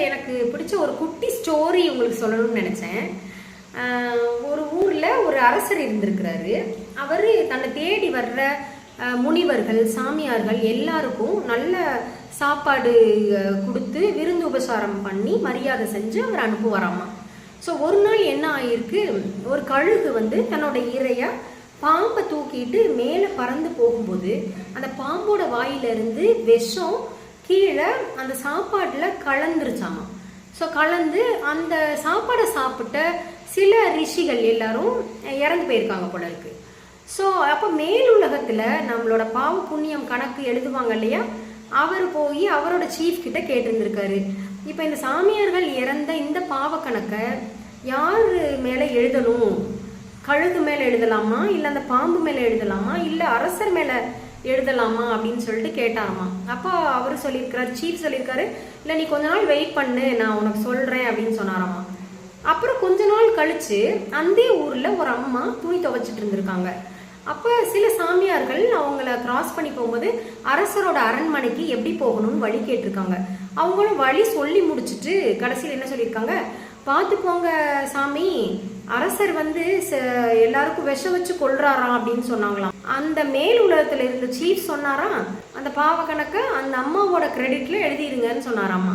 எனக்கு பிடிச்ச ஒரு குட்டி ஸ்டோரி உங்களுக்கு சொல்லணும்னு நினச்சேன். ஒரு ஊரில் ஒரு அரசர் இருந்திருக்கிறாரு. அவர் தன்னை தேடி வர்ற முனிவர்கள், சாமியார்கள் எல்லாருக்கும் நல்ல சாப்பாடு கொடுத்து விருந்து உபசாரம் பண்ணி மரியாதை செஞ்சு அவர் அனுப்புவாராமா. ஸோ ஒரு நாள் என்ன ஆகிருக்கு, ஒரு கழுகு தன்னோட இறைய பாம்பை தூக்கிட்டு மேலே பறந்து போகும்போது அந்த பாம்போட வாயிலிருந்து விஷம் கீழே அந்த சாப்பாட்டில் கலந்துருச்சாமா. ஸோ கலந்து அந்த சாப்பாடை சாப்பிட்ட சில ரிஷிகள் எல்லாரும் இறந்து போயிருக்காங்க போல இருக்கு. ஸோ அப்போ மேலுலகத்தில் நம்மளோட பாவ புண்ணியம் கணக்கு எழுதுவாங்க இல்லையா, அவர் போய் அவரோட சீஃப் கிட்ட கேட்டிருந்திருக்காரு, இப்போ இந்த சாமியார்கள் இறந்த இந்த பாவ கணக்கை யார் மேலே எழுதணும், கழுகு மேலே எழுதலாமா, இல்லை அந்த பாம்பு மேலே எழுதலாமா, இல்லை அரசர் மேலே எழுதலாமா அப்படின்னு சொல்லிட்டு கேட்டாராமா. அப்போ அவர் சொல்லியிருக்காரு, சீஃப் சொல்லியிருக்காரு, இல்லை நீ கொஞ்ச நாள் வெயிட் பண்ணு, நான் உனக்கு சொல்கிறேன் அப்படின்னு சொன்னாராமா. அப்புறம் கொஞ்ச நாள் கழிச்சு அந்த ஊரில் ஒரு அம்மா துணி துவைச்சிட்டு இருந்திருக்காங்க. அப்போ சில சாமியார்கள் அவங்கள கிராஸ் பண்ணி போகும்போது அரசரோட அரண்மனைக்கு எப்படி போகணும்னு வழி கேட்டிருக்காங்க. அவங்களும் வழி சொல்லி முடிச்சுட்டு கடைசியில் என்ன சொல்லியிருக்காங்க, பார்த்து போங்க சாமி, அரசர் எல்லாருக்கும் விஷம் வச்சு கொள்றாராம் அப்படின்னு சொன்னாங்களாம். அந்த மேல் உலகத்துல இருந்த சீஃப் சொன்னாராம், அந்த பாவ கணக்கை அந்த அம்மாவோட கிரெடிட்ல எழுதிருங்கன்னு சொன்னாராமா.